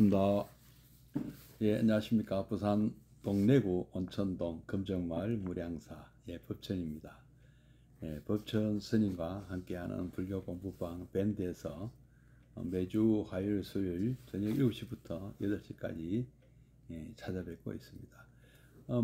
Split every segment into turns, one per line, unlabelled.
반갑습니다. 예, 안녕하십니까. 부산 동래구 온천동 금정마을 무량사 법천입니다. 법천 스님과 함께하는 불교 공부방 밴드에서 매주 화요일 수요일 저녁 7시부터 8시까지 찾아뵙고 있습니다.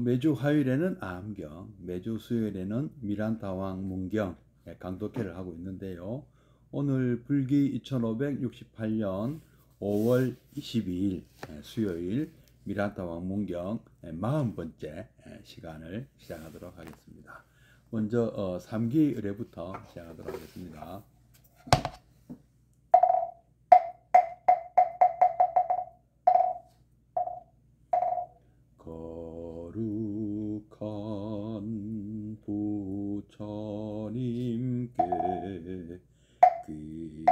매주 화요일에는 암경, 매주 수요일에는 미란타왕 문경 강독회를 하고 있는데요. 오늘 불기 2568년 5월 22일 수요일 미란타왕 문경 40번째 시간을 시작하도록 하겠습니다. 먼저 3기 의례부터 시작하도록 하겠습니다. 거룩한 부처님께 귀합니다.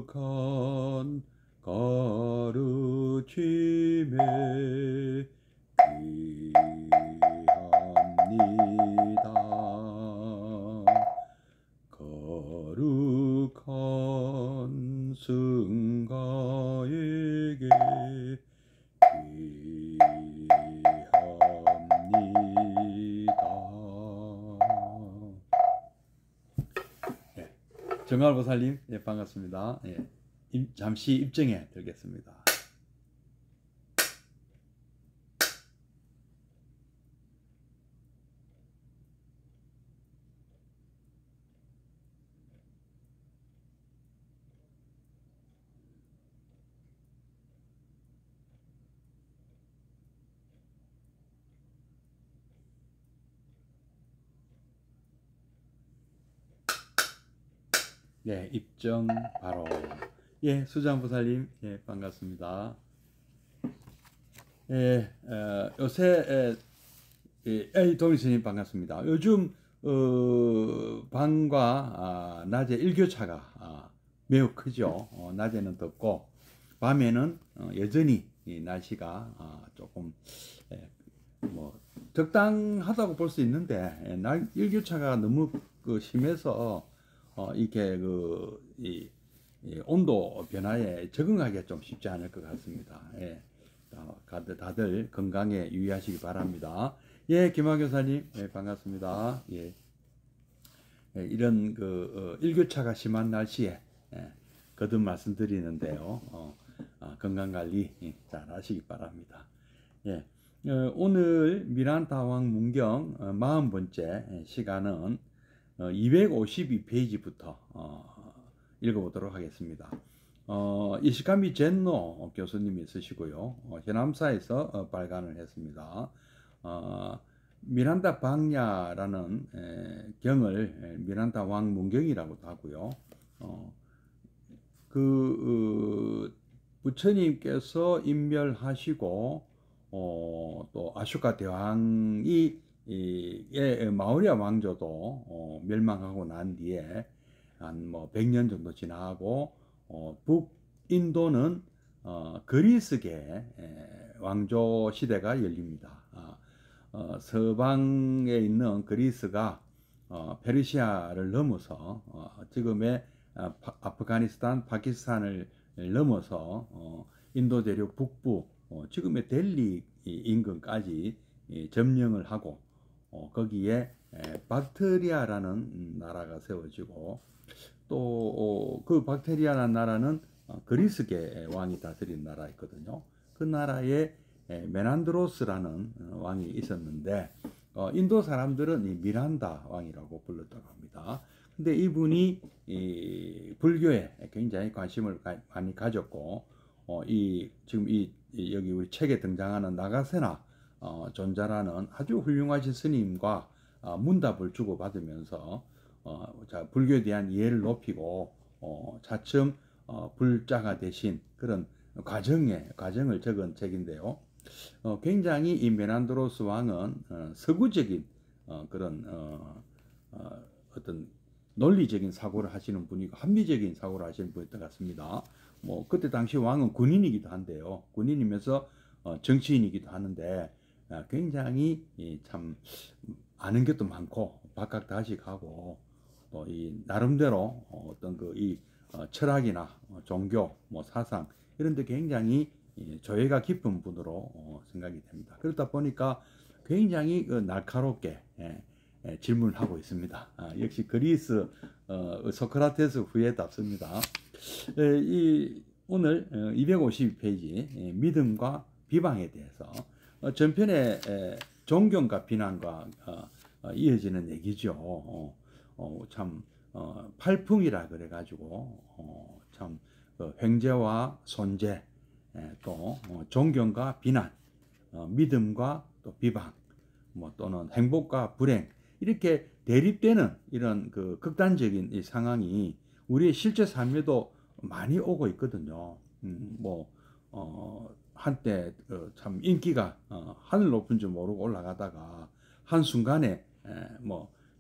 거룩한 가르침에 귀합니다. 거룩한 승가에게 귀합니다. 정할보살님, 반갑습니다. 잠시 입정해 드리겠습니다. 입정 바로. 수장보살님, 반갑습니다. 요새 동일스님 반갑습니다. 요즘 밤과 낮에 일교차가 매우 크죠. 낮에는 덥고 밤에는 여전히 날씨가 조금 뭐 적당하다고 볼 수 있는데 날 일교차가 너무 심해서 이렇게 이 온도 변화에 적응하기가 좀 쉽지 않을 것 같습니다. 다들 건강에 유의하시기 바랍니다. 김학교사님, 반갑습니다. 이런 일교차가 심한 날씨에 거듭 말씀드리는데요. 건강관리 잘 하시기 바랍니다. 오늘 미란타왕 문경 40번째 시간은 252페이지부터 읽어보도록 하겠습니다. 이시카미 젠노 교수님이 쓰시고요. 현암사에서 발간을 했습니다. 미란타 방야라는 경을 미란타 왕 문경이라고도 하고요. 부처님께서 인멸하시고 또 아쇼카 대왕이 마우리아 왕조도 멸망하고 난 뒤에 한 100년 정도 지나고 북인도는 그리스계 왕조 시대가 열립니다. 서방에 있는 그리스가 페르시아를 넘어서 지금의 아프가니스탄, 파키스탄을 넘어서 인도 대륙 북부 지금의 델리 인근까지 점령을 하고 거기에 박트리아라는 나라가 세워지고 또 그 박트리아라는 나라는 그리스계 왕이 다스린 나라였거든요. 그 나라에 메난드로스라는 왕이 있었는데 인도 사람들은 이 미란다 왕이라고 불렀다고 합니다. 근데 이분이 불교에 굉장히 관심을 많이 가졌고 지금 여기 우리 책에 등장하는 나가세나 존자라는 아주 훌륭하신 스님과 문답을 주고받으면서 불교에 대한 이해를 높이고 차츰 불자가 되신 그런 과정을 적은 책인데요. 굉장히 이 메난드로스 왕은 서구적인 그런 어떤 논리적인 사고를 하시는 분이고 합리적인 사고를 하시는 분이었던 것 같습니다. 그때 당시 왕은 군인이기도 한데요. 군인이면서 정치인이기도 하는데 굉장히 참 아는 것도 많고 박학다식하고 또 이 나름대로 어떤 그 이 철학이나 종교, 뭐 사상 이런 데 굉장히 조예가 깊은 분으로 생각이 됩니다. 그러다 보니까 굉장히 날카롭게 질문을 하고 있습니다. 역시 그리스 소크라테스 후예답습니다. 오늘 252페이지 믿음과 비방에 대해서 전편에 존경과 비난과 이어지는 얘기죠. 참 팔풍이라 그래가지고 참 횡재와 손재, 또 존경과 비난, 믿음과 또 비방, 뭐 또는 행복과 불행, 이렇게 대립되는 이런 그 극단적인 이 상황이 우리의 실제 삶에도 많이 오고 있거든요. 한때 참 인기가 하늘 높은 줄 모르고 올라가다가 한순간에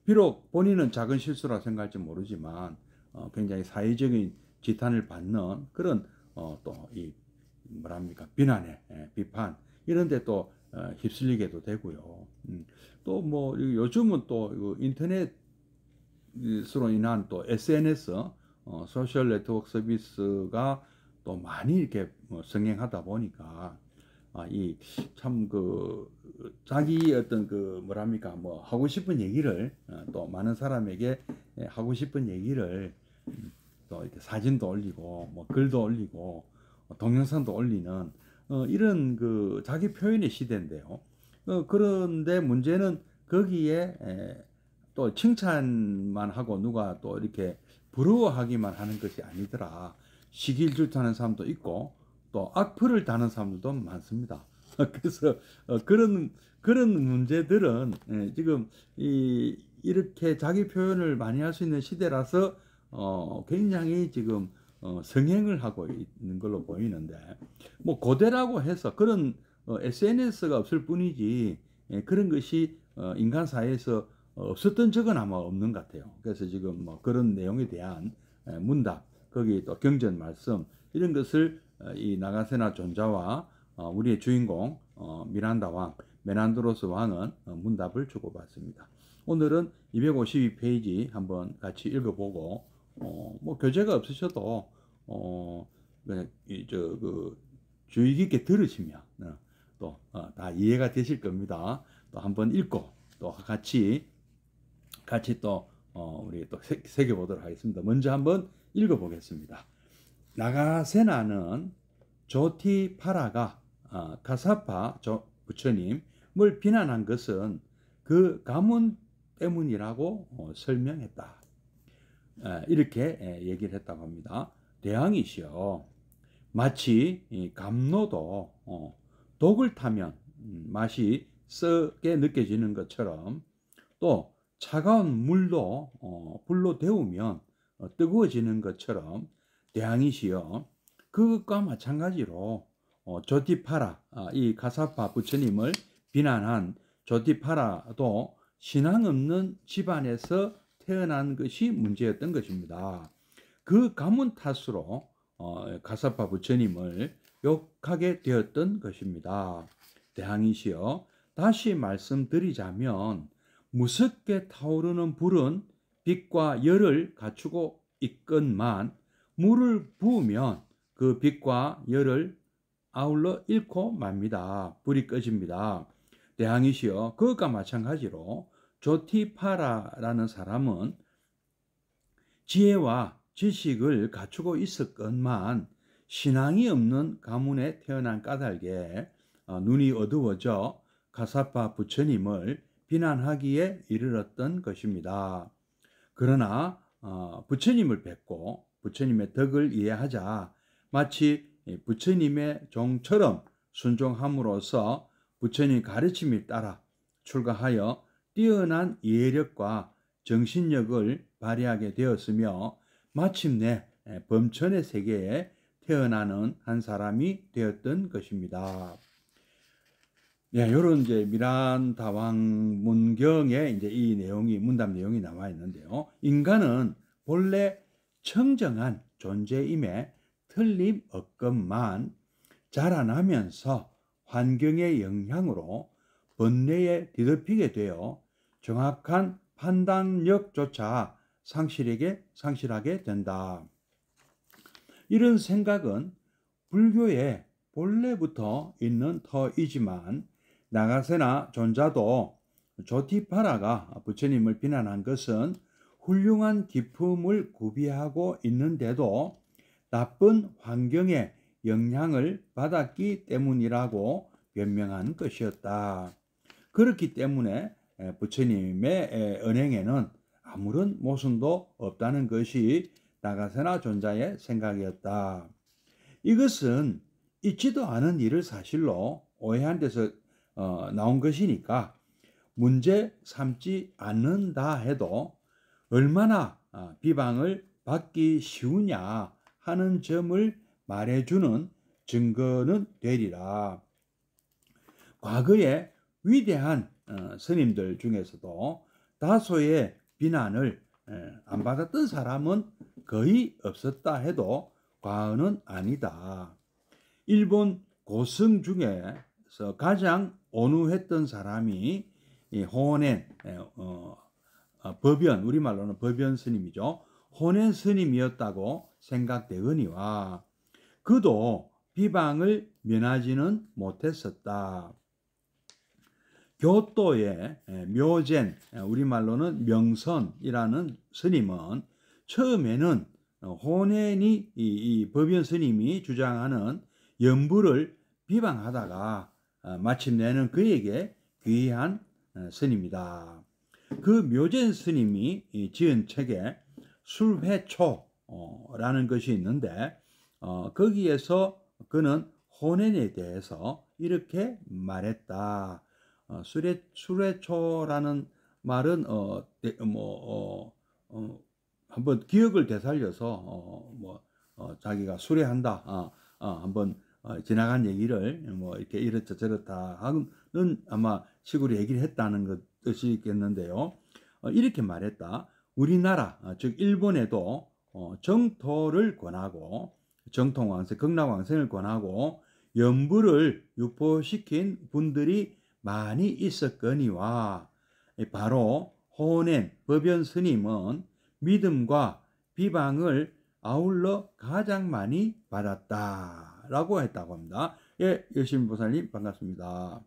비록 본인은 작은 실수라 생각할지 모르지만 굉장히 사회적인 지탄을 받는 그런 또 이 뭐랍니까, 비난에 비판 이런 데 또 휩쓸리게도 되고요. 또 뭐 요즘은 또 인터넷으로 인한 또 SNS 소셜 네트워크 서비스가 또 많이 이렇게 성행하다 보니까 이 참 그 자기 어떤 그 뭐랍니까, 뭐 하고 싶은 얘기를 또 많은 사람에게 하고 싶은 얘기를 또 이렇게 사진도 올리고 뭐 글도 올리고 동영상도 올리는 이런 그 자기 표현의 시대인데요. 그런데 문제는 거기에 또 칭찬만 하고 누가 또 이렇게 부러워하기만 하는 것이 아니더라. 시기를 질투하는 사람도 있고 또 악플을 다는 사람들도 많습니다. 그래서 그런 문제들은 지금 이렇게 자기 표현을 많이 할 수 있는 시대라서 굉장히 지금 성행을 하고 있는 걸로 보이는데, 뭐 고대라고 해서 그런 SNS가 없을 뿐이지 그런 것이 인간 사회에서 없었던 적은 아마 없는 것 같아요. 그래서 지금 뭐 그런 내용에 대한 문답, 거기 또 경전 말씀 이런 것을 이 나가세나 존자와 우리의 주인공 미란다 왕, 메난드로스 왕은 문답을 주고받습니다. 오늘은 252페이지 한번 같이 읽어보고 뭐 교재가 없으셔도 그냥 주의 깊게 들으시면 또 다 이해가 되실 겁니다. 또 한번 읽고 또 같이 또 우리 또 새겨보도록 하겠습니다. 먼저 한번 읽어보겠습니다. 나가세나는 조티파라가 가사파 부처님을 비난한 것은 그 가문 때문이라고 설명했다. 이렇게 얘기를 했다고 합니다. 대왕이시여, 마치 감로도 독을 타면 맛이 썩게 느껴지는 것처럼 또 차가운 물도 불로 데우면 뜨거워지는 것처럼 대왕이시여, 그것과 마찬가지로 조티파라, 이 가사파 부처님을 비난한 조티파라도 신앙 없는 집안에서 태어난 것이 문제였던 것입니다. 그 가문 탓으로 가사파 부처님을 욕하게 되었던 것입니다. 대왕이시여, 다시 말씀드리자면 무섭게 타오르는 불은 빛과 열을 갖추고 있건만 물을 부으면 그 빛과 열을 아울러 잃고 맙니다. 불이 꺼집니다. 대왕이시여, 그것과 마찬가지로 조티파라라는 사람은 지혜와 지식을 갖추고 있었건만 신앙이 없는 가문에 태어난 까닭에 눈이 어두워져 가사파 부처님을 비난하기에 이르렀던 것입니다. 그러나 부처님을 뵙고 부처님의 덕을 이해하자 마치 부처님의 종처럼 순종함으로써 부처님 가르침에 따라 출가하여 뛰어난 이해력과 정신력을 발휘하게 되었으며 마침내 범천의 세계에 태어나는 한 사람이 되었던 것입니다. 이런 이제 미란다 왕 문경에 이제 이 내용이 문답 내용이 나와 있는데요. 인간은 본래 청정한 존재임에 틀림없건만 자라나면서 환경의 영향으로 번뇌에 뒤덮이게 되어 정확한 판단력조차 상실하게 된다. 이런 생각은 불교의 본래부터 있는 터이지만 나가세나 존자도 조티파라가 부처님을 비난한 것은 훌륭한 기품을 구비하고 있는데도 나쁜 환경에 영향을 받았기 때문이라고 변명한 것이었다. 그렇기 때문에 부처님의 언행에는 아무런 모순도 없다는 것이 나가세나 존자의 생각이었다. 이것은 있지도 않은 일을 사실로 오해한 데서 나온 것이니까 문제 삼지 않는다 해도 얼마나 비방을 받기 쉬우냐 하는 점을 말해주는 증거는 되리라. 과거에 위대한 스님들 중에서도 다소의 비난을 안 받았던 사람은 거의 없었다 해도 과언은 아니다. 일본 고승 중에서 가장 온유했던 사람이 호넨 법연, 우리말로는 법연 스님이죠. 호넨 스님이었다고 생각되거니와 그도 비방을 면하지는 못했었다. 교토의 묘젠, 우리말로는 명선이라는 스님은 처음에는 호넨이 이 법연 스님이 주장하는 연부를 비방하다가 마침내는 그에게 귀한 스님이다. 그 묘젠 스님이 지은 책에 술회초라는 것이 있는데 거기에서 그는 호넨에 대해서 이렇게 말했다. 술회초라는 말은 한번 기억을 되살려서 자기가 수레한다. 한번 지나간 얘기를 이렇게 이렇다 저렇다 하는 아마 식으로 얘기를 했다는 뜻이겠는데요. 이렇게 말했다. 우리나라 즉 일본에도 정토를 권하고 정통왕생, 극락왕생을 권하고 연부를 유포시킨 분들이 많이 있었거니와 바로 호넨 법연 스님은 믿음과 비방을 아울러 가장 많이 받았다라고 했다고 합니다. 예, 여신 보살님 반갑습니다.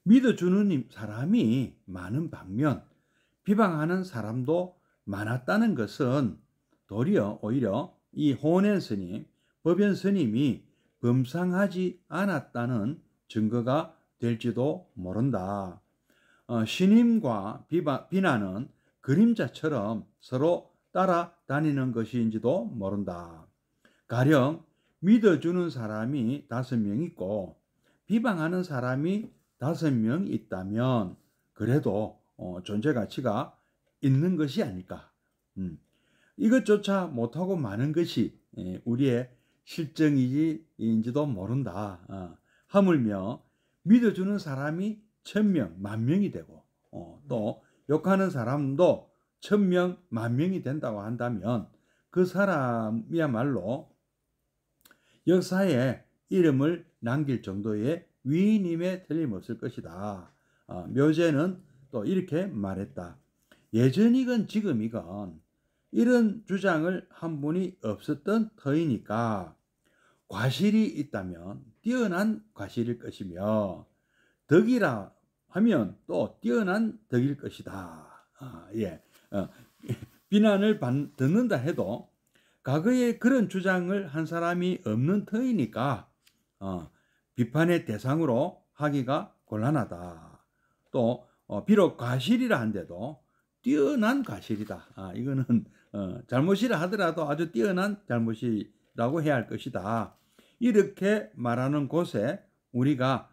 믿어주는 사람이 많은 반면 비방하는 사람도 많았다는 것은 오히려 이 호넨 스님, 법연 스님이 범상하지 않았다는 증거가 될지도 모른다. 신임과 비난은 그림자처럼 서로 따라다니는 것인지도 모른다. 가령 믿어주는 사람이 5명 있고 비방하는 사람이 5명 있다면 그래도 존재 가치가 있는 것이 아닐까. 이것조차 못하고 마는 것이 우리의 실정인지도 모른다. 하물며 믿어주는 사람이 1000명, 10,000명이 되고 또 욕하는 사람도 1000명, 10,000명이 된다고 한다면 그 사람이야말로 역사에 이름을 남길 정도의 위인임에 틀림없을 것이다. 묘제는 또 이렇게 말했다. 예전이건 지금이건 이런 주장을 한 분이 없었던 터이니까 과실이 있다면 뛰어난 과실일 것이며 덕이라 하면 또 뛰어난 덕일 것이다. 비난을 듣는다 해도 과거에 그런 주장을 한 사람이 없는 터이니까 비판의 대상으로 하기가 곤란하다. 또 비록 과실이라 한데도 뛰어난 과실이다. 이거는 잘못이라 하더라도 아주 뛰어난 잘못이라고 해야 할 것이다. 이렇게 말하는 곳에 우리가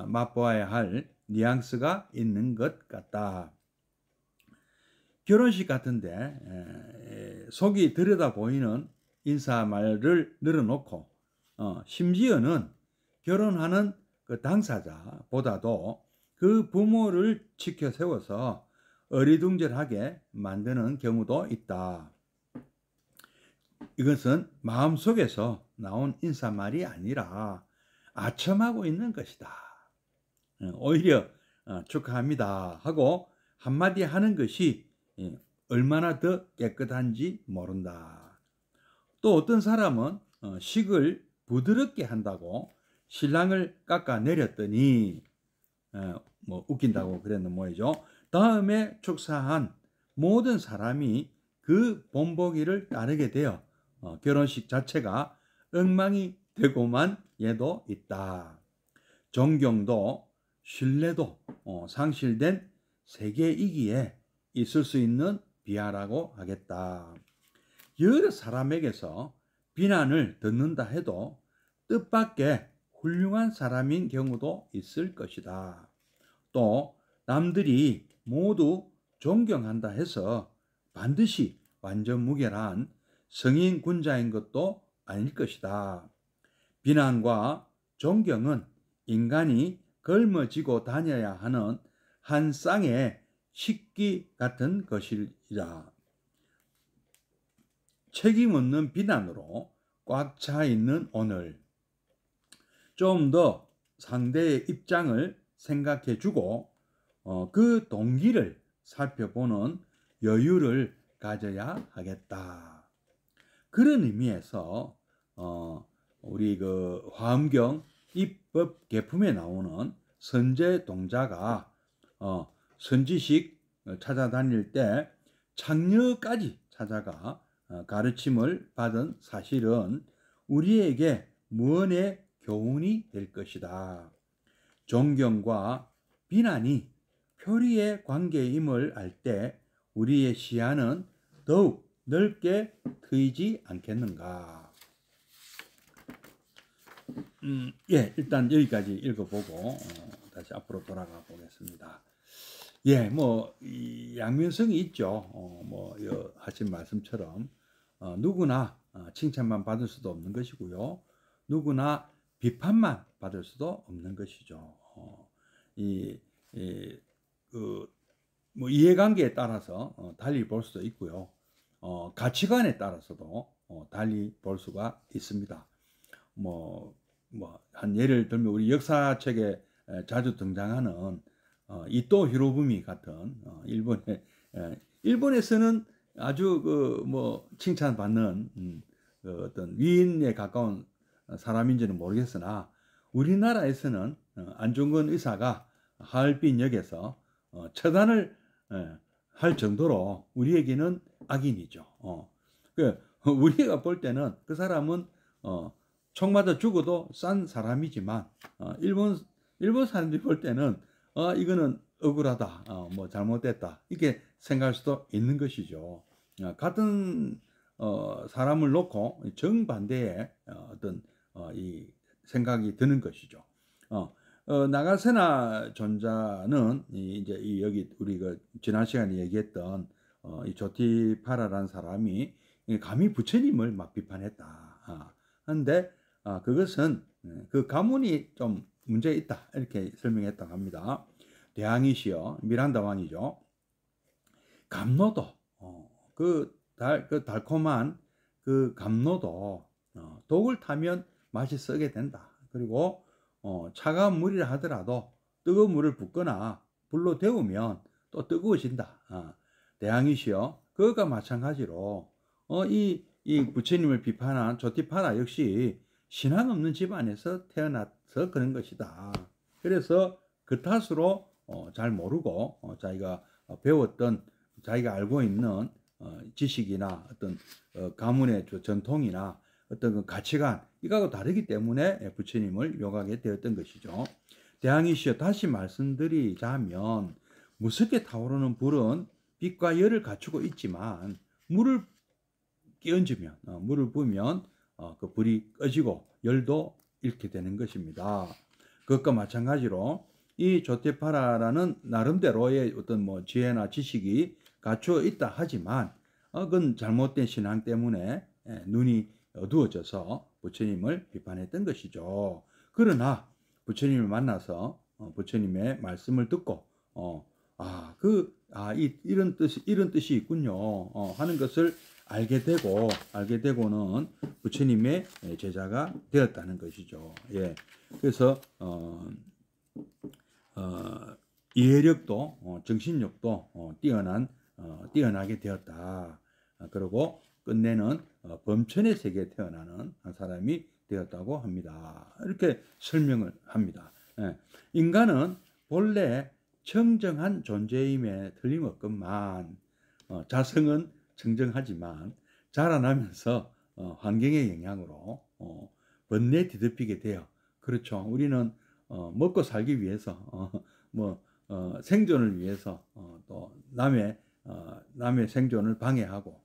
맛보아야 할 뉘앙스가 있는 것 같다. 결혼식 같은데 속이 들여다 보이는 인사말을 늘어놓고 심지어는 결혼하는 그 당사자보다도 그 부모를 치켜 세워서 어리둥절하게 만드는 경우도 있다. 이것은 마음속에서 나온 인사말이 아니라 아첨하고 있는 것이다. 오히려 축하합니다 하고 한마디 하는 것이 얼마나 더 깨끗한지 모른다. 또 어떤 사람은 식을 부드럽게 한다고 신랑을 깎아내렸더니 뭐 웃긴다고 그랬는 모이죠. 다음에 축사한 모든 사람이 그 본보기를 따르게 되어 결혼식 자체가 엉망이 되고만 얘도 있다. 존경도 신뢰도 상실된 세계이기에 있을 수 있는 비하라고 하겠다. 여러 사람에게서 비난을 듣는다 해도 뜻밖의 훌륭한 사람인 경우도 있을 것이다. 또 남들이 모두 존경한다 해서 반드시 완전무결한 성인군자인 것도 아닐 것이다. 비난과 존경은 인간이 걸머지고 다녀야 하는 한 쌍의 식기 같은 것이라. 책임 없는 비난으로 꽉 차 있는 오늘, 좀 더 상대의 입장을 생각해주고 그 동기를 살펴보는 여유를 가져야 하겠다. 그런 의미에서 우리 그 화엄경 입법 계품에 나오는 선제동자가 선지식 찾아다닐 때 창녀까지 찾아가 가르침을 받은 사실은 우리에게 무언의 교훈이 될 것이다. 존경과 비난이 표리의 관계임을 알 때 우리의 시야는 더욱 넓게 트이지 않겠는가. 예, 일단 여기까지 읽어보고 다시 앞으로 돌아가 보겠습니다. 예, 뭐 양면성이 있죠. 뭐 하신 말씀처럼 누구나 칭찬만 받을 수도 없는 것이고요. 누구나 비판만 받을 수도 없는 것이죠. 뭐 이해관계에 따라서 달리 볼 수도 있고요. 가치관에 따라서도 달리 볼 수가 있습니다. 한 예를 들면 우리 역사책에 자주 등장하는 이토 히로부미 같은 일본에서는 아주 칭찬받는 어떤 위인에 가까운 사람인지는 모르겠으나 우리나라에서는 안중근 의사가 하얼빈역에서 처단을 할 정도로 우리에게는 악인이죠. 우리가 볼 때는 그 사람은 총 맞아 죽어도 싼 사람이지만 일본 사람들이 볼 때는 이거는 억울하다, 뭐 잘못됐다 이렇게 생각할 수도 있는 것이죠. 같은 사람을 놓고 정반대의 어떤 이 생각이 드는 것이죠. 나가세나 존자는 이제 여기 우리가 지난 시간에 얘기했던 이 조티파라라는 사람이 감히 부처님을 막 비판했다. 그런데 그것은 그 가문이 좀 문제가 있다 이렇게 설명했다고 합니다. 대항이시여 미란다 왕이죠. 감로도 그 달콤한 그 감로도 독을 타면 맛이 썩게 된다. 그리고 차가운 물이라 하더라도 뜨거운 물을 붓거나 불로 데우면 또 뜨거워진다. 대항이시여 그것과 마찬가지로 이 부처님을 비판한 조티파라 역시 신앙 없는 집안에서 태어나서 그런 것이다. 그래서 그 탓으로 잘 모르고 자기가 배웠던 자기가 알고 있는 지식이나 어떤 가문의 전통이나 어떤 그 가치관 이거하고 다르기 때문에 부처님을 욕하게 되었던 것이죠. 대항이시여 다시 말씀드리자면 무섭게 타오르는 불은 빛과 열을 갖추고 있지만 물을 끼얹으면 물을 부으면 그 불이 꺼지고 열도 잃게 되는 것입니다. 그것과 마찬가지로 이 조티파라라는 나름대로의 어떤 뭐 지혜나 지식이 갖추어 있다 하지만 그건 잘못된 신앙 때문에 눈이 어두워져서 부처님을 비판했던 것이죠. 그러나 부처님을 만나서 부처님의 말씀을 듣고 이런 뜻이 있군요 하는 것을 알게 되고는 부처님의 제자가 되었다는 것이죠. 예. 그래서 이해력도 정신력도 뛰어나게 되었다. 그리고 끝내는 범천의 세계에 태어나는 한 사람이 되었다고 합니다. 이렇게 설명을 합니다. 예. 인간은 본래 청정한 존재임에 틀림없건만 자성은 청정하지만 자라나면서 환경의 영향으로 번뇌 뒤덮이게 돼요. 그렇죠. 우리는 먹고 살기 위해서 생존을 위해서 또 남의 생존을 방해하고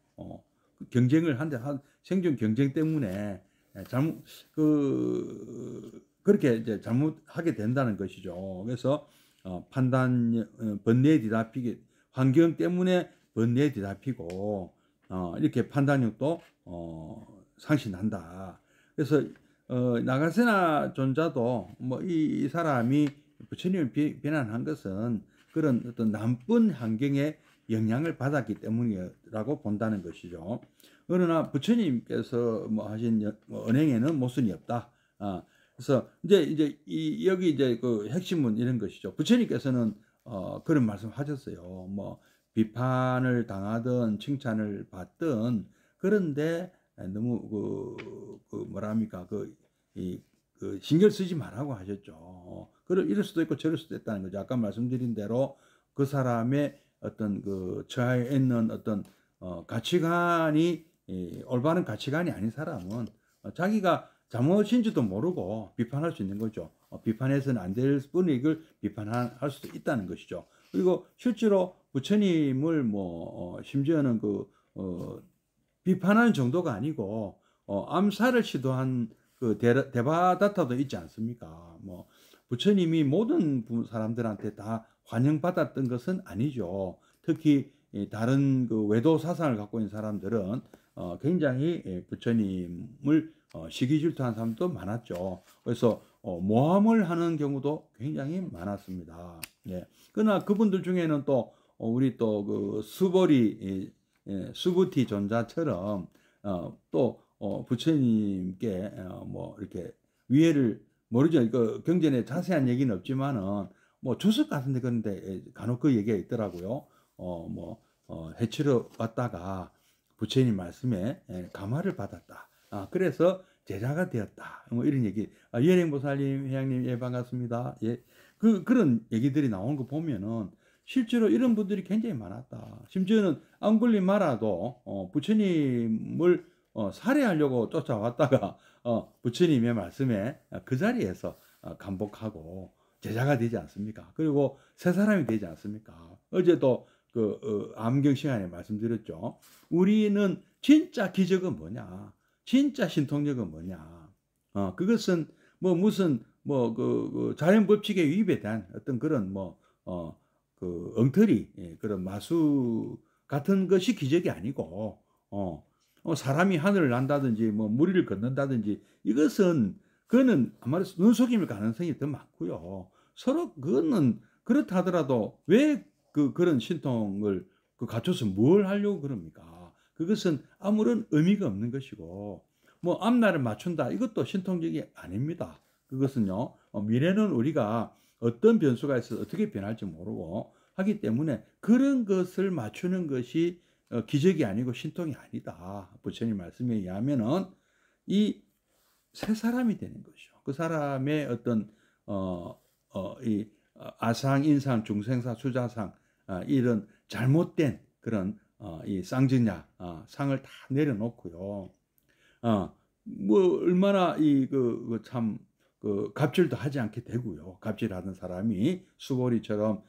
경쟁을 한데 생존 경쟁 때문에 그렇게 이제 잘못하게 된다는 것이죠. 그래서 번뇌에 뒤잡히게 환경 때문에 번뇌에 뒤잡히고 이렇게 판단력도 상실한다. 그래서 나가세나 존자도 뭐 이 사람이 부처님을 비난한 것은 그런 어떤 나쁜 환경에 영향을 받았기 때문이라고 본다는 것이죠. 그러나 부처님께서 하신 언행에는 모순이 없다. 그래서 이제 여기 이제 그 핵심은 이런 것이죠. 부처님께서는 그런 말씀하셨어요. 뭐 비판을 당하든 칭찬을 받든 그런데 너무 뭐랍니까 신경 쓰지 말라고 하셨죠. 이럴 수도 있고 저럴 수도 있다는 거죠. 아까 말씀드린 대로 그 사람의 어떤 처해 있는 어떤 가치관이 올바른 가치관이 아닌 사람은 자기가 잘못인지도 모르고 비판할 수 있는 거죠. 비판해서는 안 될 뿐이 이걸 비판할 수도 있다는 것이죠. 그리고 실제로 부처님을 심지어는 비판하는 정도가 아니고 암살을 시도한 대바다타도 있지 않습니까? 부처님이 모든 사람들한테 다 환영받았던 것은 아니죠. 특히 다른 외도 사상을 갖고 있는 사람들은 굉장히 부처님을 시기 질투하는 사람도 많았죠. 그래서 모함을 하는 경우도 굉장히 많았습니다. 예. 그러나 그분들 중에는 또 우리 또 수부티 존자처럼 또 부처님께 이렇게 위해를 모르죠. 경전에 자세한 얘기는 없지만은 주석 같은데 그런데 간혹 그 얘기가 있더라고요. 해치러 왔다가 부처님 말씀에 감화를 받았다. 그래서 제자가 되었다. 이런 얘기. 이현행보살님, 회장님, 예, 반갑습니다. 예. 그런 얘기들이 나오는 거 보면은 실제로 이런 분들이 굉장히 많았다. 심지어는 앙굴리마라도 부처님을 살해하려고 쫓아왔다가 부처님의 말씀에 그 자리에서 감복하고 제자가 되지 않습니까? 그리고 새 사람이 되지 않습니까? 어제도 암경 시간에 말씀드렸죠. 우리는 진짜 기적은 뭐냐? 진짜 신통력은 뭐냐? 그것은 무슨 자연 법칙의 위배에 대한 어떤 그런 엉터리 그런 마수 같은 것이 기적이 아니고 사람이 하늘을 난다든지 무리를 걷는다든지 그거는 아마도 눈속임일 가능성이 더 많고요. 서로 그거는 그렇다 하더라도 왜 그런 신통을 갖춰서 뭘 하려고 그럽니까? 그것은 아무런 의미가 없는 것이고 앞날을 맞춘다 이것도 신통적이 아닙니다. 그것은요 미래는 우리가 어떤 변수가 있어서 어떻게 변할지 모르고 하기 때문에 그런 것을 맞추는 것이 기적이 아니고 신통이 아니다. 부처님 말씀에 의하면은 이 새 사람이 되는 것이죠. 그 사람의 어떤 이 아상, 인상, 중생사, 수자상 이런 잘못된 그런 이 쌍전야 상을 다 내려놓고요. 얼마나 참 갑질도 하지 않게 되고요. 갑질하던 사람이 수고리처럼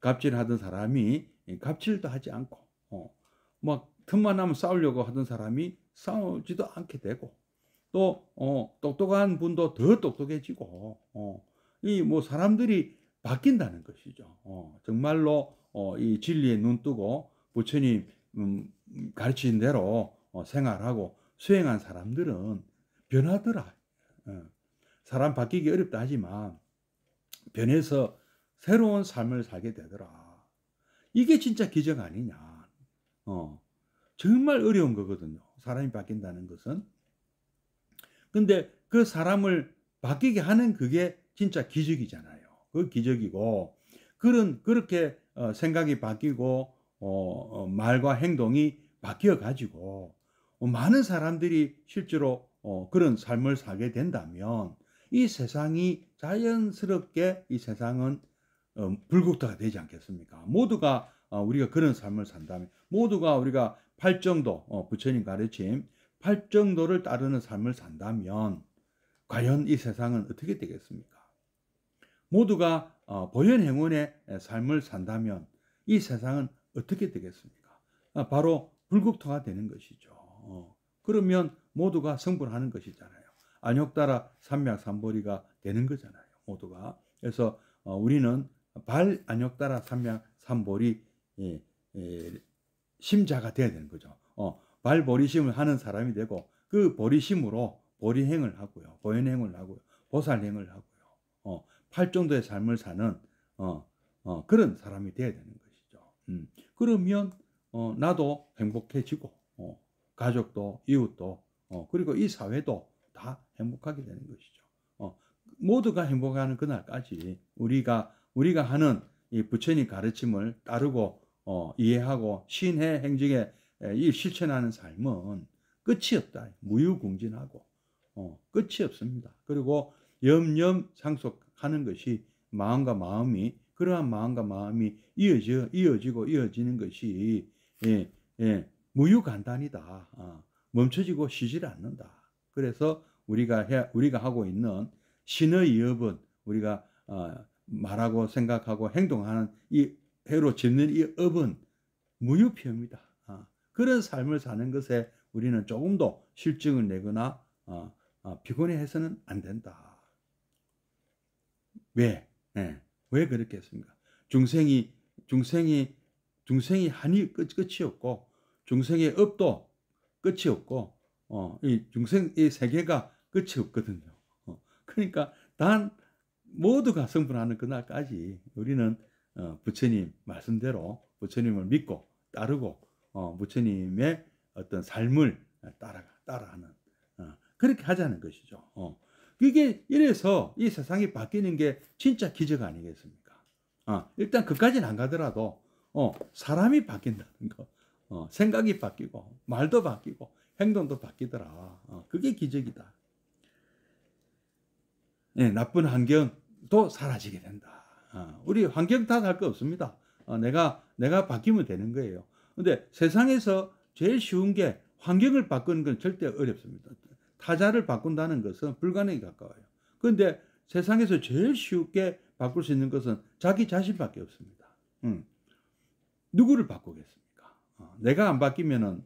갑질하던 사람이 갑질도 하지 않고 틈만 나면 싸우려고 하던 사람이 싸우지도 않게 되고 또 똑똑한 분도 더 똑똑해지고 사람들이 바뀐다는 것이죠. 정말로 이 진리에 눈 뜨고 부처님 가르친 대로 생활하고 수행한 사람들은 변하더라. 사람 바뀌기 어렵다 하지만 변해서 새로운 삶을 살게 되더라. 이게 진짜 기적 아니냐. 정말 어려운 거거든요. 사람이 바뀐다는 것은. 근데 그 사람을 바뀌게 하는 그게 진짜 기적이잖아요. 그 기적이고 그렇게 생각이 바뀌고 말과 행동이 바뀌어 가지고 많은 사람들이 실제로 그런 삶을 살게 된다면 이 세상이 자연스럽게 이 세상은 불국토가 되지 않겠습니까? 모두가 우리가 그런 삶을 산다면 모두가 우리가 팔정도 부처님 가르침 팔정도를 따르는 삶을 산다면 과연 이 세상은 어떻게 되겠습니까? 모두가 보현행원의 삶을 산다면 이 세상은 어떻게 되겠습니까? 바로 불국토가 되는 것이죠. 그러면 모두가 성불하는 것이잖아요. 안욕따라 삼맥삼보리가 되는 거잖아요. 모두가. 그래서 우리는 발안욕따라 삼맥삼보리 심자가 돼야 되는 거죠. 발보리심을 하는 사람이 되고 그 보리심으로 보리행을 하고요. 보현행을 하고요. 보살행을 하고요. 팔정도의 삶을 사는 그런 사람이 돼야 되는 것이죠. 그러면 나도 행복해지고 가족도 이웃도 그리고 이 사회도 다 행복하게 되는 것이죠. 모두가 행복하는 그날까지 우리가 하는 이 부처님 가르침을 따르고 이해하고 신해 행정에 이 실천하는 삶은 끝이 없다. 무유궁진하고 끝이 없습니다. 그리고 염염상속하는 것이 마음과 마음이 그러한 마음과 마음이 이어지고 이어지는 것이 무유간단이다. 멈춰지고 쉬질 않는다. 그래서 우리가 하고 있는 신의 업은 우리가 말하고 생각하고 행동하는 이 해로 짓는 이 업은 무유피입니다. 그런 삶을 사는 것에 우리는 조금도 실증을 내거나 피곤해해서는 안 된다. 왜? 왜 그렇게 했습니까? 중생이 한이 끝이 없고 중생의 업도 끝이 없고 이 중생의 세계가 끝이 없거든요. 그러니까 단 모두가 성불하는 그날까지 우리는 부처님 말씀대로 부처님을 믿고 따르고 부처님의 어떤 삶을 따라하는 그렇게 하자는 것이죠. 그게 이래서 이 세상이 바뀌는 게 진짜 기적 아니겠습니까? 일단 그까지는 안 가더라도 사람이 바뀐다는 거, 생각이 바뀌고 말도 바뀌고 행동도 바뀌더라. 그게 기적이다. 나쁜 환경도 사라지게 된다. 우리 환경 탓할 거 없습니다. 내가 바뀌면 되는 거예요. 근데 세상에서 제일 쉬운 게 환경을 바꾸는 건 절대 어렵습니다. 타자를 바꾼다는 것은 불가능에 가까워요. 그런데 세상에서 제일 쉽게 바꿀 수 있는 것은 자기 자신밖에 없습니다. 누구를 바꾸겠습니까? 내가 안 바뀌면은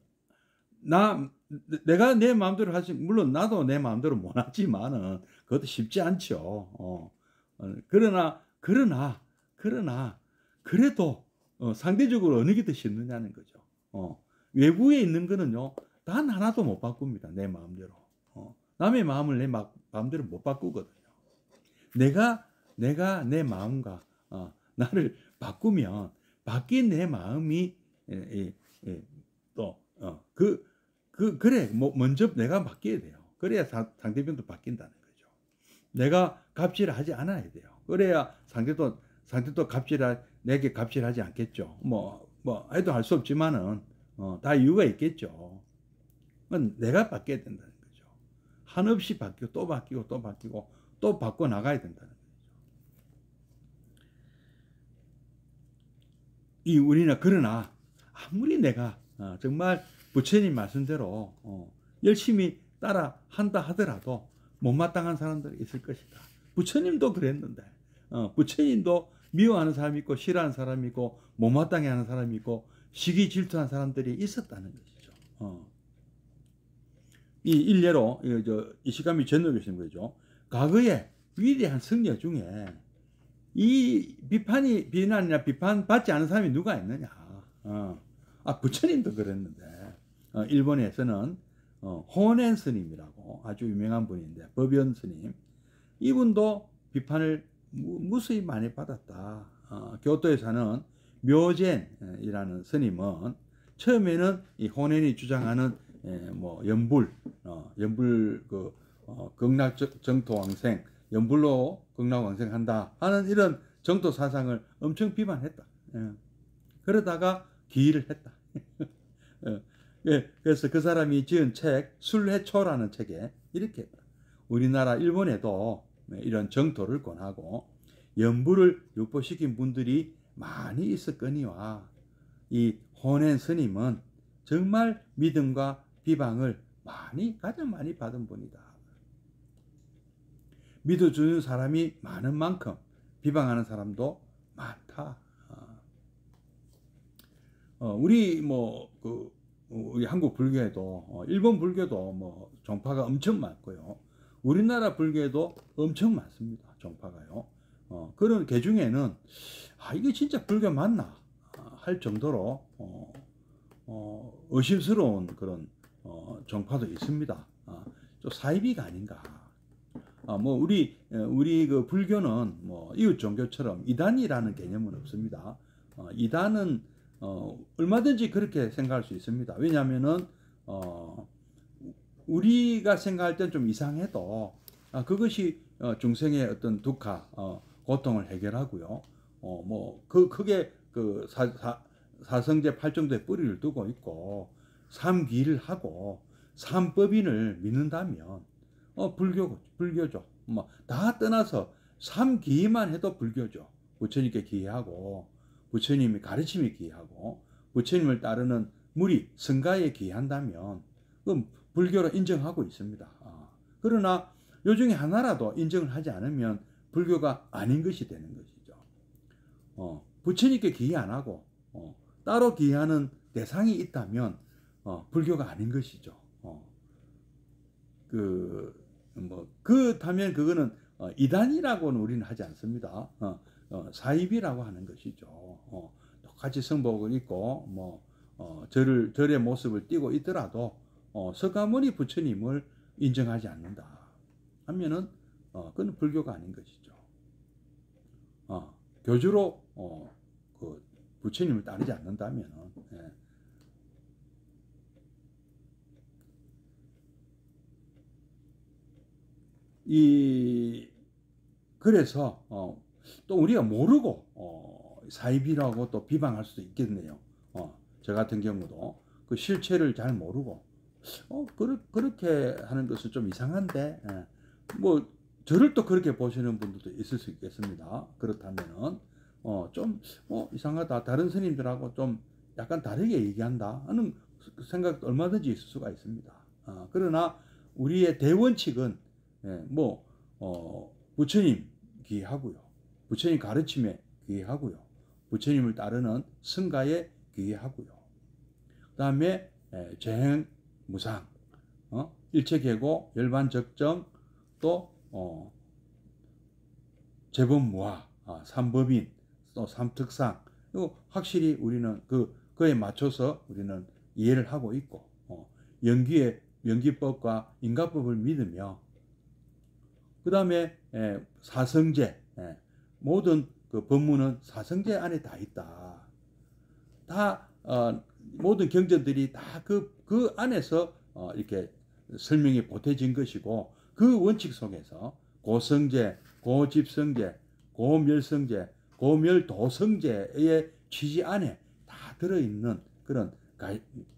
내가 내 마음대로 물론 나도 내 마음대로 못 하지만은 그것도 쉽지 않죠. 그러나 그래도 상대적으로 어느 게 더 쉽느냐는 거죠. 외부에 있는 거는요 단 하나도 못 바꿉니다. 내 마음대로. 남의 마음을 내 마음대로 못 바꾸거든요. 내가 내 마음과 나를 바꾸면 바뀐 내 마음이 그래 먼저 내가 바뀌어야 돼요. 그래야 상대방도 바뀐다는 거죠. 내가 갑질하지 않아야 돼요. 그래야 상대도 내게 갑질하지 않겠죠. 뭐 해도 할 수 없지만은 다 이유가 있겠죠. 내가 바뀌어야 된다는 거죠. 한없이 바뀌고 또 바뀌고 또 바뀌고 또 바꿔 나가야 된다는 거죠. 우리는 그러나 아무리 내가 정말 부처님 말씀대로 열심히 따라 한다 하더라도 못마땅한 사람들이 있을 것이다. 부처님도 그랬는데 부처님도 미워하는 사람이 있고 싫어하는 사람이 있고 못마땅해 하는 사람이 있고 시기 질투하는 사람들이 있었다는 것이죠. 이 일례로 이시가미 전도교수님 그러죠. 과거에 위대한 성녀 중에 이 비난이나 비판받지 않은 사람이 누가 있느냐. 부처님도 그랬는데 일본에서는 호넨 스님이라고 아주 유명한 분인데 법연 스님 이분도 비판을 무수히 많이 받았다. 교토에 사는 묘젠이라는 스님은 처음에는 이 호넨이 주장하는 연불 극락정토왕생 연불로 극락왕생한다 하는 이런 정토 사상을 엄청 비판했다. 예. 그러다가 기일을 했다. 예. 그래서 그 사람이 지은 책 술해초라는 책에 이렇게 했다. 우리나라 일본에도 이런 정토를 권하고 연부를 유포시킨 분들이 많이 있었거니와 이 호넨 스님은 정말 믿음과 비방을 가장 많이 받은 분이다. 믿어주는 사람이 많은 만큼 비방하는 사람도 많다. 우리 우리 한국 불교에도 일본 불교도 종파가 엄청 많고요. 우리나라 불교에도 엄청 많습니다. 종파가요. 그런 개 중에는 이게 진짜 불교 맞나 할 정도로 의심스러운 그런 종파도 있습니다. 좀 사이비가 아닌가. 우리 그 불교는 이웃 종교처럼 이단이라는 개념은 없습니다. 이단은 얼마든지 그렇게 생각할 수 있습니다. 왜냐하면은 우리가 생각할 땐 좀 이상해도 그것이 중생의 어떤 두카 고통을 해결하고요. 크게 그 사성제 8정도의 뿌리를 두고 있고 삼귀를 하고 삼법인을 믿는다면 불교죠. 다 떠나서 삼귀만 해도 불교죠. 부처님께 귀하고 부처님의 가르침에 귀하고 부처님을 따르는 무리 성가에 귀한다면 그럼 불교로 인정하고 있습니다. 그러나 요 중에 하나라도 인정을 하지 않으면 불교가 아닌 것이 되는 것이죠. 부처님께 귀의 안 하고 따로 귀하는 대상이 있다면 불교가 아닌 것이죠. 그렇다면 그거는 이단이라고는 우리는 하지 않습니다. 사입이라고 하는 것이죠. 똑같이 성복을 입고 절의 모습을 띠고 있더라도 석가모니 부처님을 인정하지 않는다 하면은 그건 불교가 아닌 것이죠. 교주로 그 부처님을 따르지 않는다면 그래서 또 우리가 모르고 사입이라고 또 비방할 수도 있겠네요. 저 같은 경우도 그 실체를 잘 모르고 그렇게 하는 것은 좀 이상한데 저를 또 그렇게 보시는 분들도 있을 수 있겠습니다. 그렇다면은 좀 이상하다. 다른 스님들하고 좀 약간 다르게 얘기한다 하는 생각도 얼마든지 있을 수가 있습니다. 그러나 우리의 대원칙은 부처님 귀하고요. 부처님 가르침에 귀하고요. 부처님을 따르는 성가에 귀하고요. 그 다음에 재행 무상, 일체계고, 열반적정, 또 재범무화, 삼법인, 또 삼특상. 확실히 우리는 그에 맞춰서 우리는 이해를 하고 있고 연기법과 인가법을 믿으며 그 다음에 사성제, 모든 그 법문은 사성제 안에 다 있다. 다 모든 경전들이 다 그 안에서 이렇게 설명이 보태진 것이고 그 원칙 속에서 고성제, 고집성제, 고멸성제, 고멸도성제의 취지 안에 다 들어있는 그런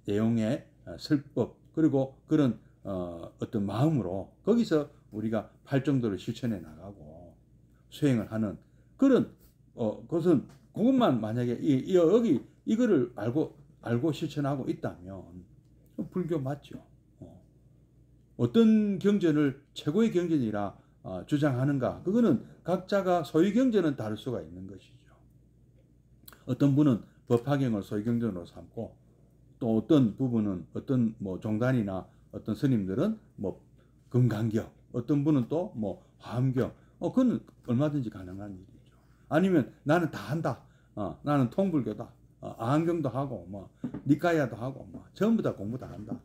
내용의 설법 그리고 그런 어떤 마음으로 거기서 우리가 팔정도를 실천해 나가고 수행을 하는 그런 것은 그것만 만약에 여기 이거를 알고 실천하고 있다면 불교 맞죠. 어떤 경전을 최고의 경전이라 주장하는가? 그거는 각자가 소위 경전은 다를 수가 있는 것이죠. 어떤 분은 법화경을 소위 경전으로 삼고 또 어떤 부분은 어떤 종단이나 어떤 스님들은 금강경, 어떤 분은 또 화엄경, 그건 얼마든지 가능한 일이죠. 아니면 나는 다 한다. 나는 통불교다. 아한경도 하고 니까야도 하고 전부 다 공부 다 한다.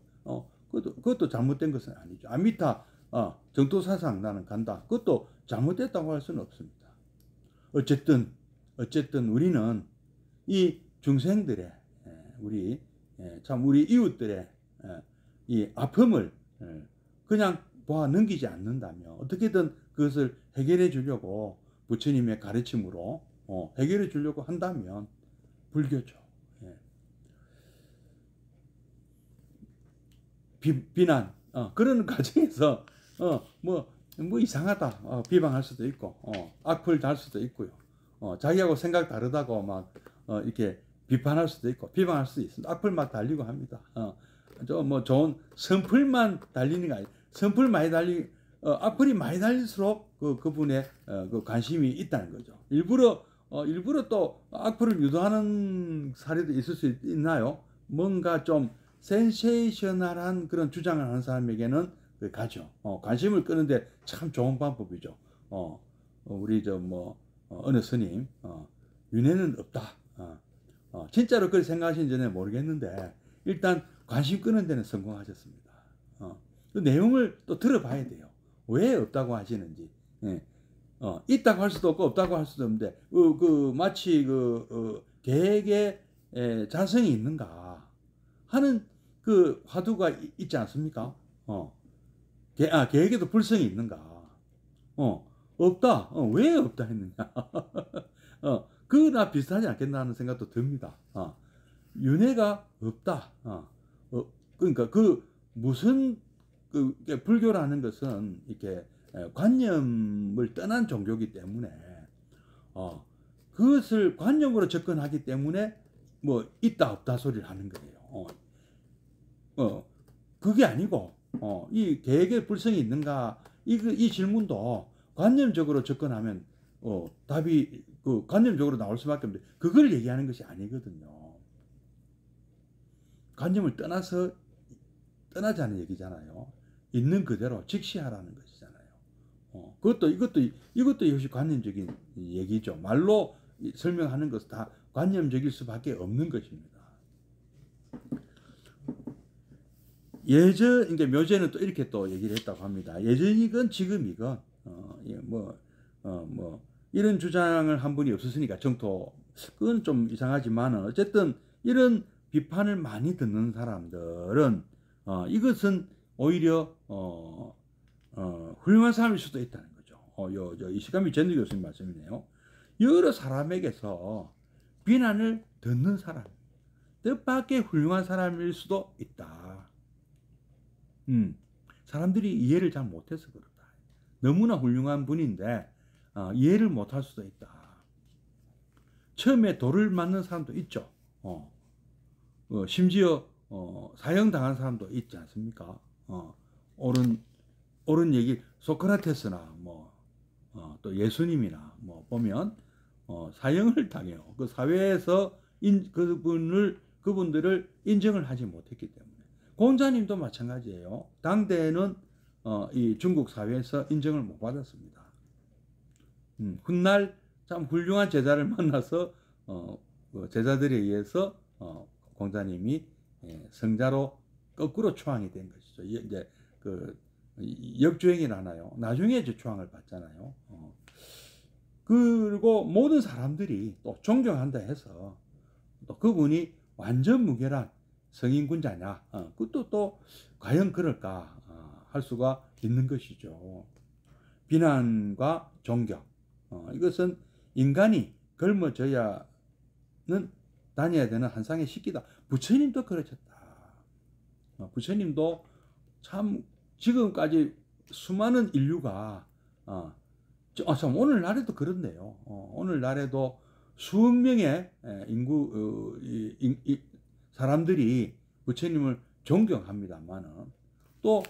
그것도 잘못된 것은 아니죠. 아미타 정토사상 나는 간다. 그것도 잘못됐다고 할 수는 없습니다. 어쨌든 우리는 이 중생들의 우리 이웃들의 이 아픔을 그냥 넘기지 않는다며 어떻게든 그것을 해결해 주려고 부처님의 가르침으로 해결해 주려고 한다면 불교죠. 예. 비난, 그런 과정에서 뭐 이상하다 비방할 수도 있고 악플 달 수도 있고요. 자기하고 생각 다르다고 막 이렇게 비판할 수도 있고 비방할 수도 있습니다. 악플 막 달리고 합니다. 뭐 좋은 선플만 달리는 게 아니에요. 선플 많이 악플이 많이 달릴수록 그분의 그 관심이 있다는 거죠. 일부러 또 악플을 유도하는 사례도 있을 수 있나요? 뭔가 좀 센세이셔널한 그런 주장을 하는 사람에게는 가죠. 관심을 끄는데 참 좋은 방법이죠. 우리 어느 스님 윤회는 없다. 진짜로 그렇게 생각하시는지는 모르겠는데 일단 관심 끄는 데는 성공하셨습니다. 그 내용을 또 들어봐야 돼요. 왜 없다고 하시는지. 예. 있다고 할 수도 없고 없다고 할 수도 없는데 마치 계획에 자성이 있는가 하는 그 화두가 있지 않습니까? 계획에도 불성이 있는가? 없다. 왜 없다 했느냐? 그나 비슷하지 않겠나 하는 생각도 듭니다. 윤회가 없다. 그러니까 무슨 불교라는 것은 이렇게 관념을 떠난 종교이기 때문에 그것을 관념으로 접근하기 때문에 뭐 있다 없다 소리를 하는 거예요. 그게 아니고 이 계획에 불성이 있는가 이 질문도 관념적으로 접근하면 답이 관념적으로 나올 수밖에 없는데 그걸 얘기하는 것이 아니거든요. 관념을 떠나자는 얘기잖아요. 있는 그대로 직시하라는 것이잖아요. 이것도 역시 관념적인 얘기죠. 말로 설명하는 것은 다 관념적일 수밖에 없는 것입니다. 이제 묘제는 또 이렇게 또 얘기를 했다고 합니다. 예전이건 지금이건 이런 주장을 한 분이 없었으니까 정토 그건 좀 이상하지만 어쨌든 이런 비판을 많이 듣는 사람들은 이것은 오히려 훌륭한 사람일 수도 있다는 거죠. 이시가미 젠드 교수님 말씀이네요. 여러 사람에게서 비난을 듣는 사람 뜻밖의 훌륭한 사람일 수도 있다. 사람들이 이해를 잘 못해서 그렇다. 너무나 훌륭한 분인데 이해를 못할 수도 있다. 처음에 돌을 맞는 사람도 있죠. 심지어 사형당한 사람도 있지 않습니까? 옳은 얘기 소크라테스나 또 예수님이나 보면 사형을 당해요. 그 사회에서 그분들을 인정을 하지 못했기 때문에. 공자님도 마찬가지예요. 당대에는 이 중국 사회에서 인정을 못 받았습니다. 훗날 참 훌륭한 제자를 만나서 제자들에 의해서 공자님이 성자로 거꾸로 초항이 된 것이죠. 이제 역주행이라나요? 나중에 이제 초항을 받잖아요. 그리고 모든 사람들이 또 존경한다 해서 또 그분이 완전 무결한 성인군자냐? 그것도 또 과연 그럴까 할 수가 있는 것이죠. 비난과 존경. 이것은 인간이 걸머져야는 다녀야 되는 한 쌍의 식기다. 부처님도 그러셨다. 부처님도 참 지금까지 수많은 인류가 참 오늘날에도 그렇네요. 오늘날에도 수억 명의 인구 사람들이 부처님을 존경합니다만은 또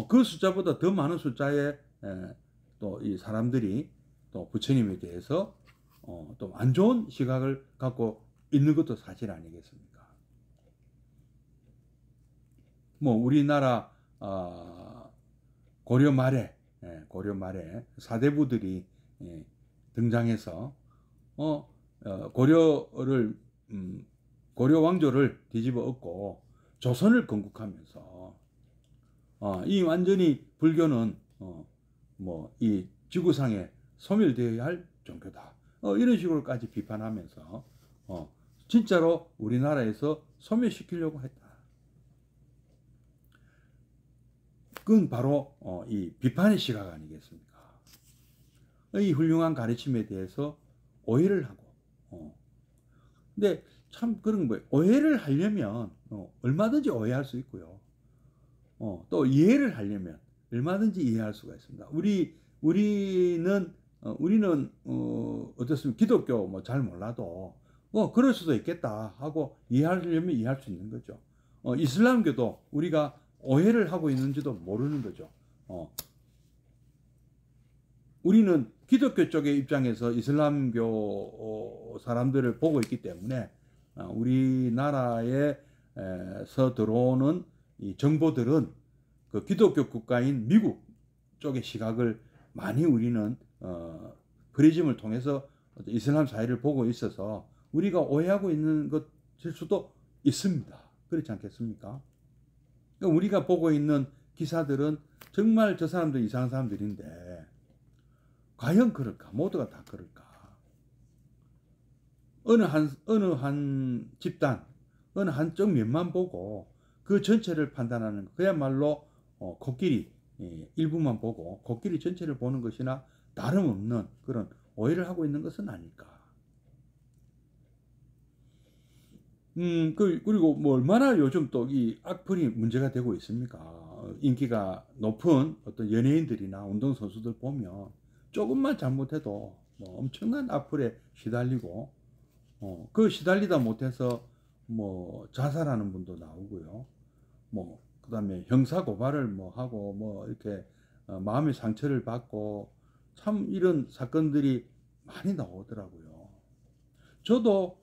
그 숫자보다 더 많은 숫자의 또 이 사람들이 또 부처님에 대해서 또 안 좋은 시각을 갖고 있는 것도 사실 아니겠습니까? 우리나라 고려 말에 사대부들이 등장해서 고려 왕조를 뒤집어 엎고 조선을 건국하면서 이 완전히 불교는 이 지구상에 소멸되어야 할 종교다. 이런 식으로까지 비판하면서 진짜로 우리나라에서 소멸시키려고 했다. 그건 바로 이 비판의 시각 아니겠습니까? 이 훌륭한 가르침에 대해서 오해를 하고. 근데 참 그런 거예요. 오해를 하려면 얼마든지 오해할 수 있고요. 또 이해를 하려면 얼마든지 이해할 수가 있습니다. 우리는 어떻습니까? 기독교 뭐 잘 몰라도 그럴 수도 있겠다 하고 이해하려면 이해할 수 있는 거죠. 이슬람교도 우리가 오해를 하고 있는지도 모르는 거죠. 우리는 기독교 쪽의 입장에서 이슬람교 사람들을 보고 있기 때문에 우리나라에서 들어오는 이 정보들은 그 기독교 국가인 미국 쪽의 시각을 많이 우리는 프리즘을 통해서 이슬람 사회를 보고 있어서 우리가 오해하고 있는 것일 수도 있습니다. 그렇지 않겠습니까? 그러니까 우리가 보고 있는 기사들은 정말 저 사람들 이상한 사람들인데 과연 그럴까? 모두가 다 그럴까? 어느 한 집단, 어느 한쪽 면만 보고 그 전체를 판단하는 그야말로 코끼리 일부만 보고 코끼리 전체를 보는 것이나 다름없는 그런 오해를 하고 있는 것은 아닐까? 그리고 뭐 얼마나 요즘 또 이 악플이 문제가 되고 있습니까? 인기가 높은 어떤 연예인들이나 운동선수들 보면 조금만 잘못해도 뭐 엄청난 악플에 시달리고, 그 시달리다 못해서 뭐 자살하는 분도 나오고요. 뭐, 그 다음에 형사고발을 뭐 하고 뭐 이렇게 마음의 상처를 받고 참 이런 사건들이 많이 나오더라고요. 저도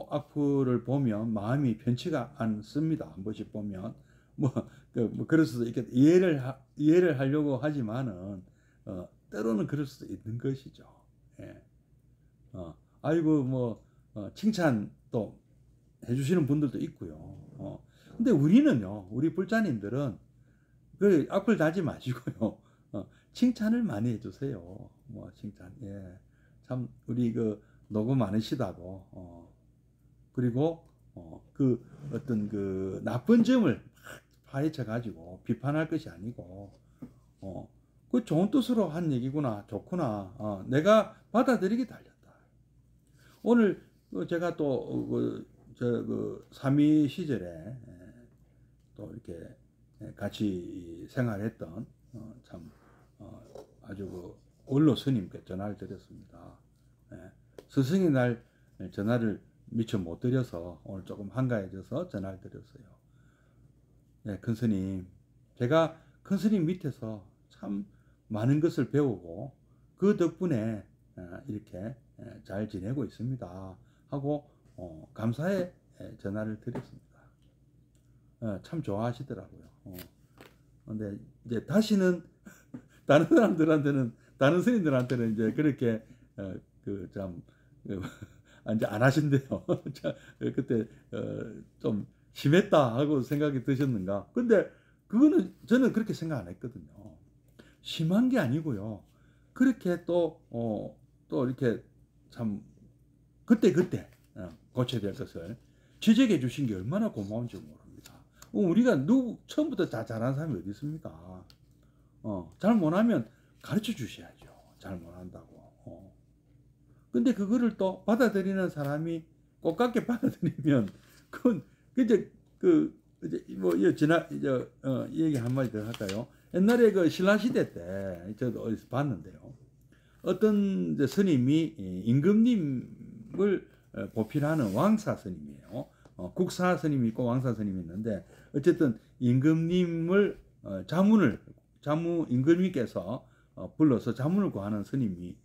악플을 보면 마음이 편치가 않습니다. 한 번씩 보면 뭐 그럴 수도 있겠다. 이해를 하려고 하지만은 때로는 그럴 수도 있는 것이죠. 예. 아이고 뭐 칭찬 또 해주시는 분들도 있고요. 근데 우리는요, 우리 불자님들은 그 악플 달지 마시고요. 칭찬을 많이 해주세요. 뭐 칭찬. 예. 참 우리 그 노고 많으시다고. 그리고 그 어떤 그 나쁜 점을 파헤쳐 가지고 비판할 것이 아니고 그 좋은 뜻으로 한 얘기구나, 좋구나, 내가 받아들이기 달렸다. 오늘 제가 또 그 3.2 시절에 또 이렇게 같이 생활했던 참 아주 그 원로 스님께 전화를 드렸습니다. 스승의 날 전화를 미처 못 드려서 오늘 조금 한가해져서 전화를 드렸어요. 네, 큰 스님, 제가 큰 스님 밑에서 참 많은 것을 배우고 그 덕분에 이렇게 잘 지내고 있습니다 하고 감사의 전화를 드렸습니다. 참 좋아하시더라고요. 근데 이제 다시는 다른 사람들한테는, 다른 스님들한테는 이제 그렇게 그참 이제 안 하신대요. 그때 좀 심했다 하고 생각이 드셨는가? 근데 그거는 저는 그렇게 생각 안 했거든요. 심한 게 아니고요. 그렇게 또 이렇게 참 그때 고쳐야 될 것을 지적해 주신 게 얼마나 고마운지 모릅니다. 우리가 처음부터 다 잘하는 사람이 어디 있습니까? 잘 못하면 가르쳐 주셔야죠. 잘 못한다고. 근데 그거를 또 받아들이는 사람이 꽃같게 받아들이면 그건 이제 이제 뭐 이제 얘기 한마디 더 할까요? 옛날에 그 신라시대 때 저도 어디서 봤는데요. 어떤 이제 스님이 임금님을 보필하는 왕사 스님이에요. 국사 스님이 있고 왕사 스님이 있는데 어쨌든 임금님을 임금님께서 불러서 자문을 구하는 스님이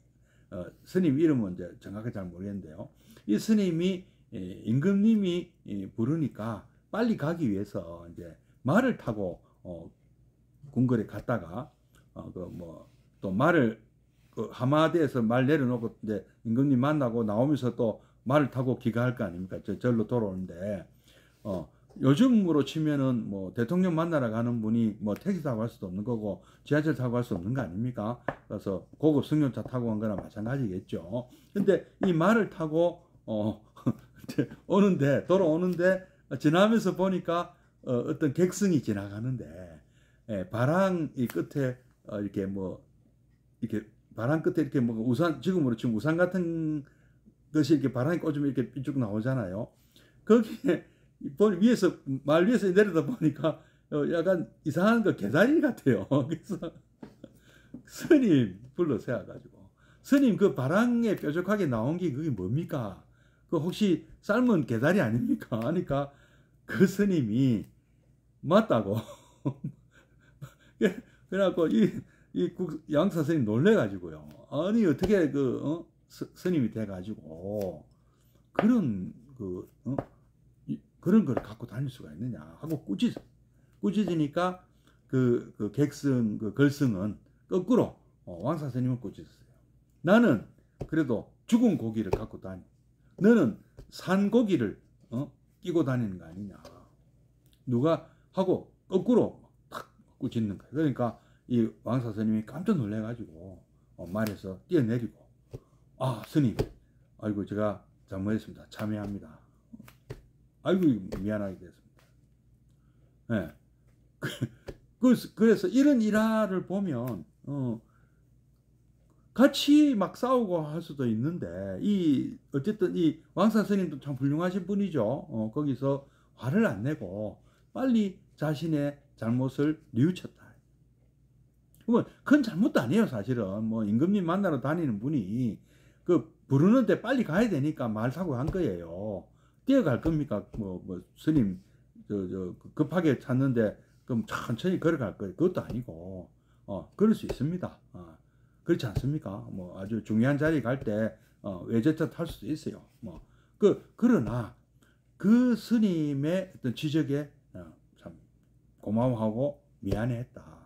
스님 이름은 이제 정확하게 잘 모르겠는데요. 이 스님이 임금님이 부르니까 빨리 가기 위해서 이제 말을 타고 궁궐에 갔다가 또 말을 하마대에서 말 내려놓고 이제 임금님 만나고 나오면서 또 말을 타고 귀가할 거 아닙니까? 절로 돌아오는데 요즘으로 치면은 뭐 대통령 만나러 가는 분이 뭐 택시 타고 갈 수도 없는 거고 지하철 타고 갈 수 없는 거 아닙니까? 그래서 고급 승용차 타고 간 거나 마찬가지겠죠. 근데 이 말을 타고 돌아오는데 지나면서 보니까 어떤 객승이 지나가는데 바람 이 끝에 이렇게 바람 끝에 이렇게 뭐 우산, 지금으로 치면 우산 같은 것이 이렇게 바람이 꽂으면 이렇게 삐쭉 나오잖아요. 거기에 위에서 말 위에서 내려다 보니까 약간 이상한 거 개다리 같아요. 그래서 스님 불러 세워가지고 스님 그 바람에 뾰족하게 나온 게 그게 뭡니까? 그 혹시 삶은 개다리 아닙니까? 하니까 그 스님이 맞다고. 그래갖고 양사 스님 놀래가지고요. 아니 어떻게 스님이 돼가지고 그런 그런 걸 갖고 다닐 수가 있느냐 하고 꾸짖으니까 그 객승 그 걸승은 거꾸로 왕사 스님은 꾸짖었어요. 나는 그래도 죽은 고기를 갖고 다니. 너는 산 고기를 끼고 다니는 거 아니냐. 누가 하고 거꾸로 탁 꾸짖는 거예요. 그러니까 이 왕사 스님이 깜짝 놀래가지고 말에서 뛰어내리고 아 스님 아이고 제가 잘못했습니다. 참회합니다. 아이고 미안하게 됐습니다. 네. 그래서 이런 일화를 보면 같이 막 싸우고 할 수도 있는데 어쨌든 이 왕사 스님도 참 훌륭하신 분이죠. 거기서 화를 안 내고 빨리 자신의 잘못을 뉘우쳤다. 그러면 큰 잘못도 아니에요. 사실은 뭐 임금님 만나러 다니는 분이 그 부르는데 빨리 가야 되니까 말 타고 간 거예요. 뛰어갈 겁니까? 뭐 스님 급하게 찾는데 그럼 천천히 걸어갈 거예요. 그것도 아니고 그럴 수 있습니다. 그렇지 않습니까? 뭐 아주 중요한 자리에 갈 때 외제차 탈 수도 있어요. 그러나 그 스님의 어떤 지적에 참 고마워하고 미안해했다.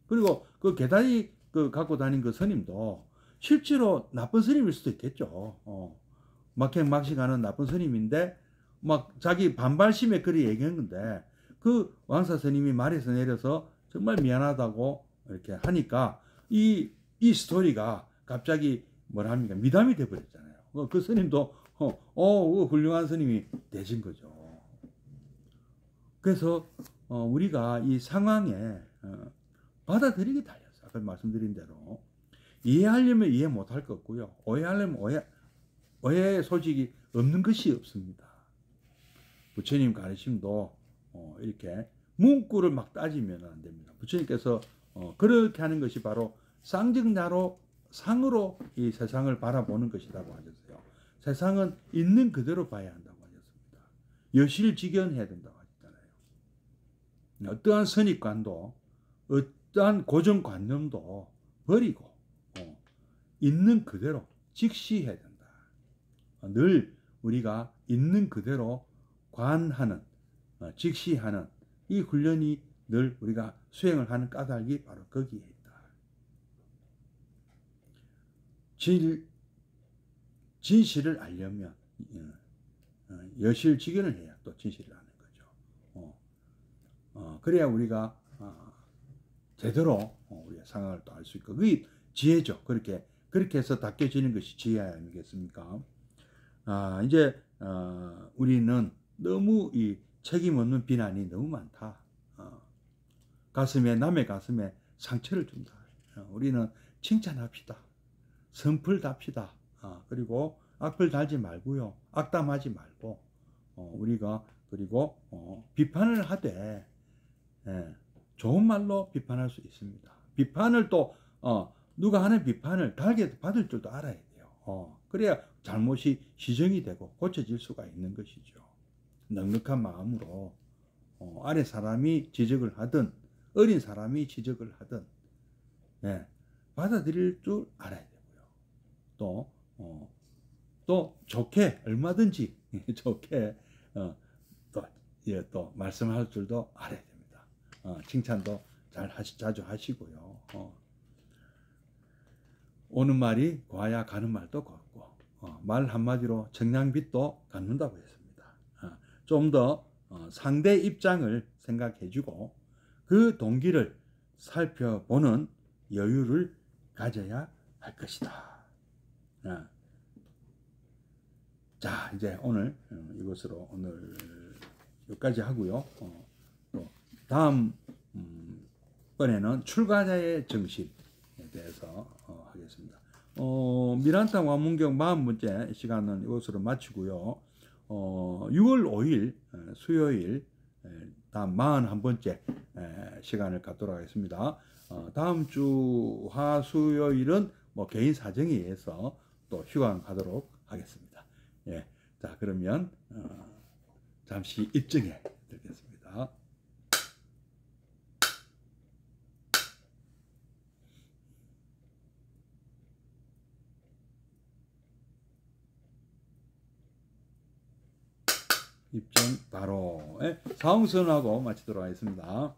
그리고 그 계다리 갖고 다닌 그 스님도 실제로 나쁜 스님일 수도 있겠죠. 막행막식하는 나쁜 스님인데 막 자기 반발심에 그리 얘기한 건데 그 왕사 스님이 말에서 내려서 정말 미안하다고 이렇게 하니까 이 스토리가 갑자기 뭐랍니까 미담이 돼버렸잖아요. 그 스님도 훌륭한 스님이 되신 거죠. 그래서 우리가 이 상황에 받아들이기 달렸어요. 아까 말씀드린 대로 이해하려면 이해 못할 것 같고요. 오해하려면 오해의 소식이 없는 것이 없습니다. 부처님 가르침도 이렇게 문구를 막 따지면 안 됩니다. 부처님께서 그렇게 하는 것이 바로 쌍증나로 상으로 이 세상을 바라보는 것이라고 하셨어요. 세상은 있는 그대로 봐야 한다고 하셨습니다. 여실직연해야 된다고 하셨잖아요. 어떠한 선입관도 어떠한 고정관념도 버리고 있는 그대로 직시해야 된다. 늘 우리가 있는 그대로 관하는 직시하는 이 훈련이 늘 우리가 수행을 하는 까닭이 바로 거기에 있다. 진실을 알려면 여실직연을 해야 또 진실을 아는 거죠. 그래야 우리가 제대로 우리의 상황을 또 알 수 있고 그게 지혜죠. 그렇게 해서 닦여지는 것이 지혜 아니겠습니까? 이제 우리는 너무 이 책임 없는 비난이 너무 많다. 남의 가슴에 상처를 준다. 우리는 칭찬합시다. 선풀답시다. 그리고 악플 달지 말고요. 악담하지 말고 우리가 그리고 비판을 하되 좋은 말로 비판할 수 있습니다. 비판을 또 누가 하는 비판을 달게 받을 줄도 알아야 돼요. 그래야 잘못이 시정이 되고 고쳐질 수가 있는 것이죠. 넉넉한 마음으로 아래 사람이 지적을 하든 어린 사람이 지적을 하든 받아들일 줄 알아야 되고요. 또 좋게 얼마든지 좋게 또 말씀할 줄도 알아야 됩니다. 칭찬도 자주 하시고요. 오는 말이 고와야 가는 말도 곱고 말 한마디로 청량빛도 갖는다고 했습니다. 좀 더 상대 입장을 생각해주고 그 동기를 살펴보는 여유를 가져야 할 것이다. 자, 이제 오늘 이것으로 오늘 여기까지 하고요. 또 다음 번에는 출가자의 정신에 대해서 하겠습니다. 미란땅 완문경 40번째 시간은 이것으로 마치고요. 6월 5일 수요일 다음 41번째 시간을 갖도록 하겠습니다. 다음 주 화수요일은 뭐 개인 사정에 의해서 또 휴강 가도록 하겠습니다. 예, 자 그러면 잠시 입증해 드리겠습니다. 입증 바로 사홍선하고 마치도록 하겠습니다.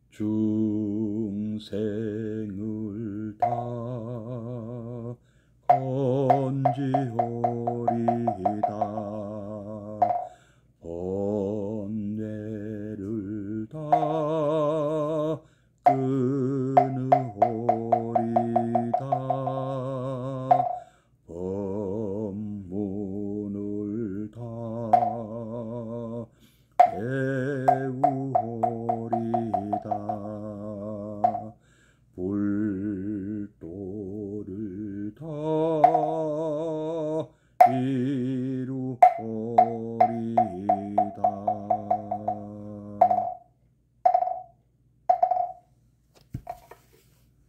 중생을 다 건지오리다 번뇌를 다 끊으오리다 법문을 다 배우오리다 불도를 다 이루오리다.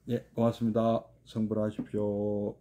예, 고맙습니다. 성불하십시오.